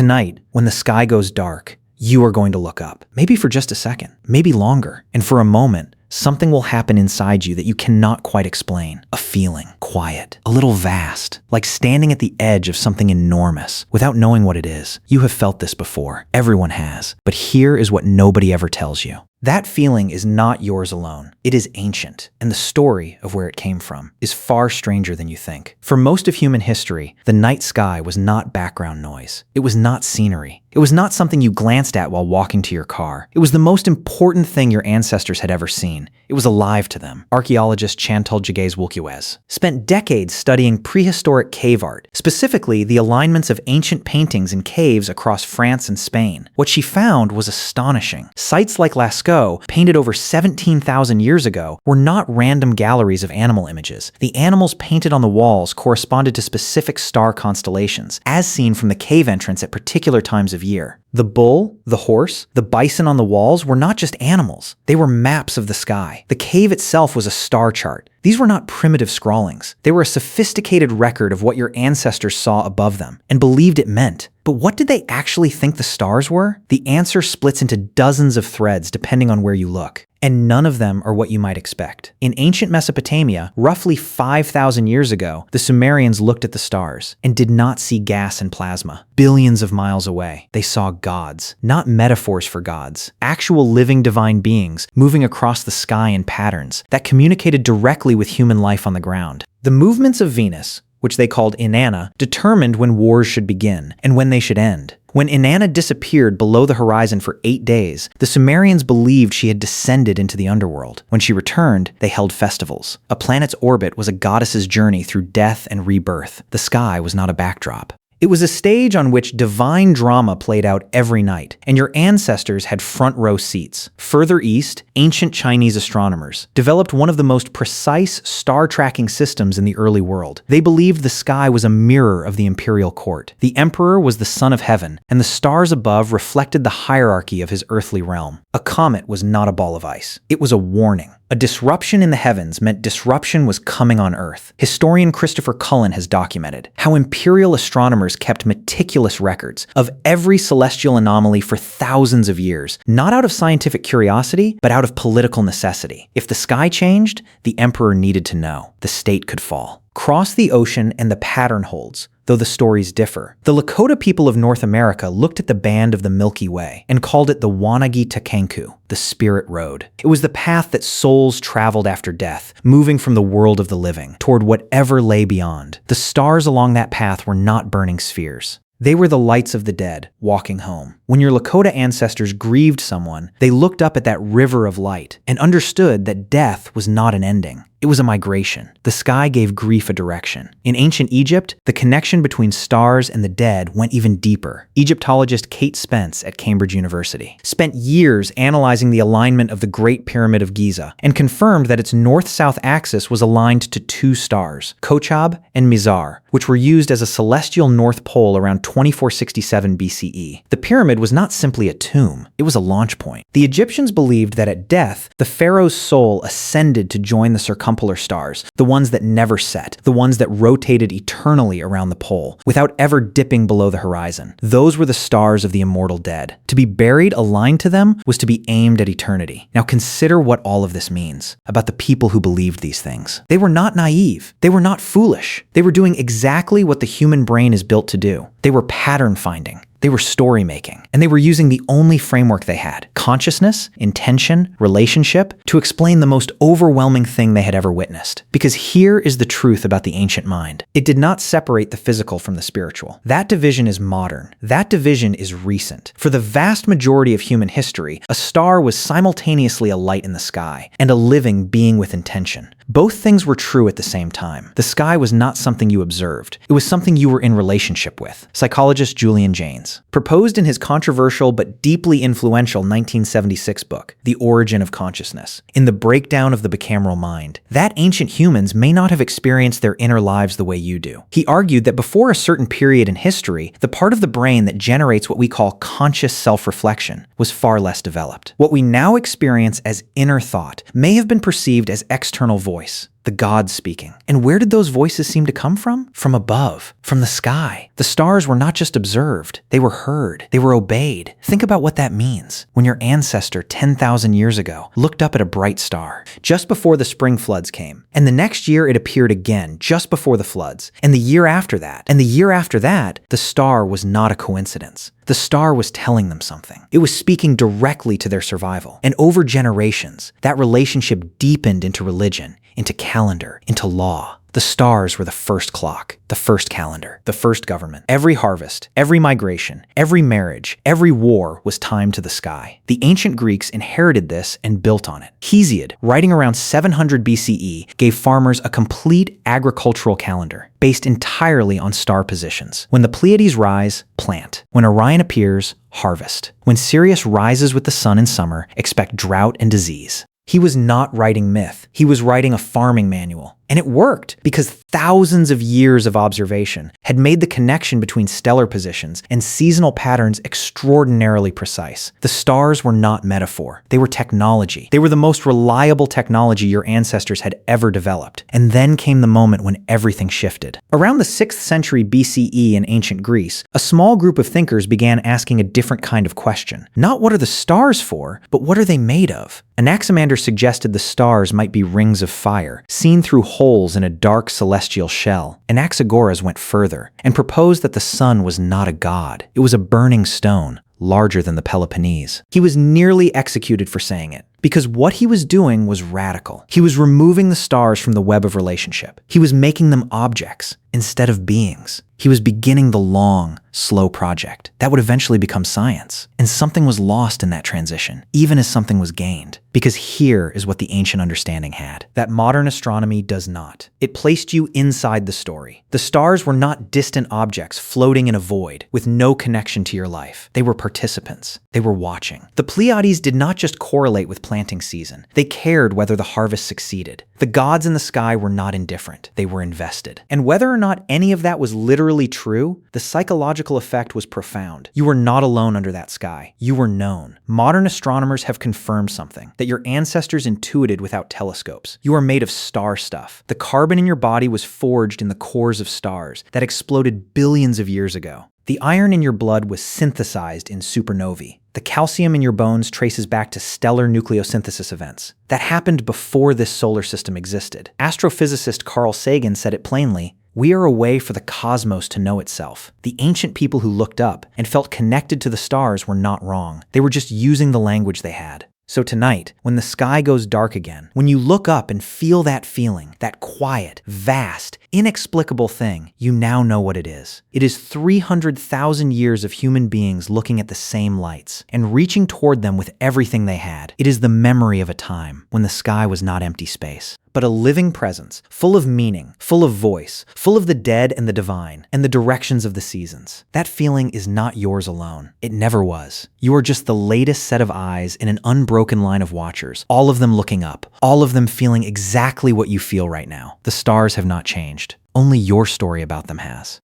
tonight, when the sky goes dark, you are going to look up. Maybe for just a second, maybe longer. And for a moment, something will happen inside you that you cannot quite explain. A feeling, quiet, a little vast, like standing at the edge of something enormous without knowing what it is. You have felt this before. Everyone has. But here is what nobody ever tells you. That feeling is not yours alone. It is ancient, and the story of where it came from is far stranger than you think. For most of human history, the night sky was not background noise. It was not scenery. It was not something you glanced at while walking to your car. It was the most important thing your ancestors had ever seen. It was alive to them. Archaeologist Chantal Jigues-Wilquez spent decades studying prehistoric cave art, specifically the alignments of ancient paintings in caves across France and Spain. What she found was astonishing. Sites like Lascaux, painted over 17,000 years ago, were not random galleries of animal images. The animals painted on the walls corresponded to specific star constellations, as seen from the cave entrance at particular times of year. The bull, the horse, the bison on the walls were not just animals. They were maps of the sky. The cave itself was a star chart. These were not primitive scrawlings. They were a sophisticated record of what your ancestors saw above them and believed it meant. But what did they actually think the stars were? The answer splits into dozens of threads depending on where you look. And none of them are what you might expect. In ancient Mesopotamia, roughly 5,000 years ago, the Sumerians looked at the stars and did not see gas and plasma. Billions of miles away, they saw gods, not metaphors for gods, actual living divine beings moving across the sky in patterns that communicated directly with human life on the ground. The movements of Venus, which they called Inanna, determined when wars should begin and when they should end. When Inanna disappeared below the horizon for 8 days, the Sumerians believed she had descended into the underworld. When she returned, they held festivals. A planet's orbit was a goddess's journey through death and rebirth. The sky was not a backdrop. It was a stage on which divine drama played out every night, and your ancestors had front row seats. Further east, ancient Chinese astronomers developed one of the most precise star tracking systems in the early world. They believed the sky was a mirror of the imperial court. The emperor was the son of heaven, and the stars above reflected the hierarchy of his earthly realm. A comet was not a ball of ice. It was a warning. A disruption in the heavens meant disruption was coming on Earth. Historian Christopher Cullen has documented how imperial astronomers kept meticulous records of every celestial anomaly for thousands of years, not out of scientific curiosity, but out of political necessity. If the sky changed, the emperor needed to know. The state could fall. Cross the ocean and the pattern holds, though the stories differ. The Lakota people of North America looked at the band of the Milky Way and called it the Wanagi Takenku, the spirit road. It was the path that souls traveled after death, moving from the world of the living toward whatever lay beyond. The stars along that path were not burning spheres. They were the lights of the dead, walking home. When your Lakota ancestors grieved someone, they looked up at that river of light and understood that death was not an ending. It was a migration. The sky gave grief a direction. In ancient Egypt, the connection between stars and the dead went even deeper. Egyptologist Kate Spence at Cambridge University spent years analyzing the alignment of the Great Pyramid of Giza and confirmed that its north-south axis was aligned to 2 stars, Kochab and Mizar, which were used as a celestial north pole around 2467 BCE. The pyramid was not simply a tomb, it was a launch point. The Egyptians believed that at death, the pharaoh's soul ascended to join the circumpolar stars, the ones that never set, the ones that rotated eternally around the pole, without ever dipping below the horizon. Those were the stars of the immortal dead. To be buried aligned to them was to be aimed at eternity. Now consider what all of this means about the people who believed these things. They were not naive. They were not foolish. They were doing exactly what the human brain is built to do. They were pattern finding. They were story making, and they were using the only framework they had, consciousness, intention, relationship, to explain the most overwhelming thing they had ever witnessed. Because here is the truth about the ancient mind. It did not separate the physical from the spiritual. That division is modern. That division is recent. For the vast majority of human history, a star was simultaneously a light in the sky and a living being with intention. Both things were true at the same time. The sky was not something you observed. It was something you were in relationship with. Psychologist Julian Jaynes proposed in his controversial but deeply influential 1976 book, The Origin of Consciousness, in the breakdown of the bicameral mind, that ancient humans may not have experienced their inner lives the way you do. He argued that before a certain period in history, the part of the brain that generates what we call conscious self-reflection was far less developed. What we now experience as inner thought may have been perceived as external voice, the gods speaking. And where did those voices seem to come from? From above, from the sky. The stars were not just observed, they were heard, they were obeyed. Think about what that means. When your ancestor 10,000 years ago looked up at a bright star, just before the spring floods came, and the next year it appeared again, just before the floods, and the year after that, and the year after that, the star was not a coincidence. The star was telling them something. It was speaking directly to their survival. And over generations, that relationship deepened into religion, into calendar, into law. The stars were the first clock, the first calendar, the first government. Every harvest, every migration, every marriage, every war was timed to the sky. The ancient Greeks inherited this and built on it. Hesiod, writing around 700 BCE, gave farmers a complete agricultural calendar based entirely on star positions. When the Pleiades rise, plant. When Orion appears, harvest. When Sirius rises with the sun in summer, expect drought and disease. He was not writing myth. He was writing a farming manual. And it worked because thousands of years of observation had made the connection between stellar positions and seasonal patterns extraordinarily precise. The stars were not metaphor. They were technology. They were the most reliable technology your ancestors had ever developed. And then came the moment when everything shifted. Around the 6th century BCE in ancient Greece, a small group of thinkers began asking a different kind of question. Not what are the stars for, but what are they made of? Anaximander suggested the stars might be rings of fire, seen through holes in a dark celestial shell. Anaxagoras went further and proposed that the sun was not a god. It was a burning stone, larger than the Peloponnese. He was nearly executed for saying it, because what he was doing was radical. He was removing the stars from the web of relationship. He was making them objects instead of beings. He was beginning the long, slow project that would eventually become science. And something was lost in that transition, even as something was gained. Because here is what the ancient understanding had, that modern astronomy does not. It placed you inside the story. The stars were not distant objects floating in a void with no connection to your life. They were participants. They were watching. The Pleiades did not just correlate with planting season. They cared whether the harvest succeeded. The gods in the sky were not indifferent. They were invested. And whether or not any of that was literally true, the psychological effect was profound. You were not alone under that sky. You were known. Modern astronomers have confirmed something that your ancestors intuited without telescopes. You are made of star stuff. The carbon in your body was forged in the cores of stars that exploded billions of years ago. The iron in your blood was synthesized in supernovae. The calcium in your bones traces back to stellar nucleosynthesis events that happened before this solar system existed. Astrophysicist Carl Sagan said it plainly, "We are a way for the cosmos to know itself." The ancient people who looked up and felt connected to the stars were not wrong. They were just using the language they had. So tonight, when the sky goes dark again, when you look up and feel that feeling, that quiet, vast, inexplicable thing, you now know what it is. It is 300,000 years of human beings looking at the same lights and reaching toward them with everything they had. It is the memory of a time when the sky was not empty space, but a living presence, full of meaning, full of voice, full of the dead and the divine, and the directions of the seasons. That feeling is not yours alone. It never was. You are just the latest set of eyes in an unbroken line of watchers, all of them looking up, all of them feeling exactly what you feel right now. The stars have not changed. Only your story about them has.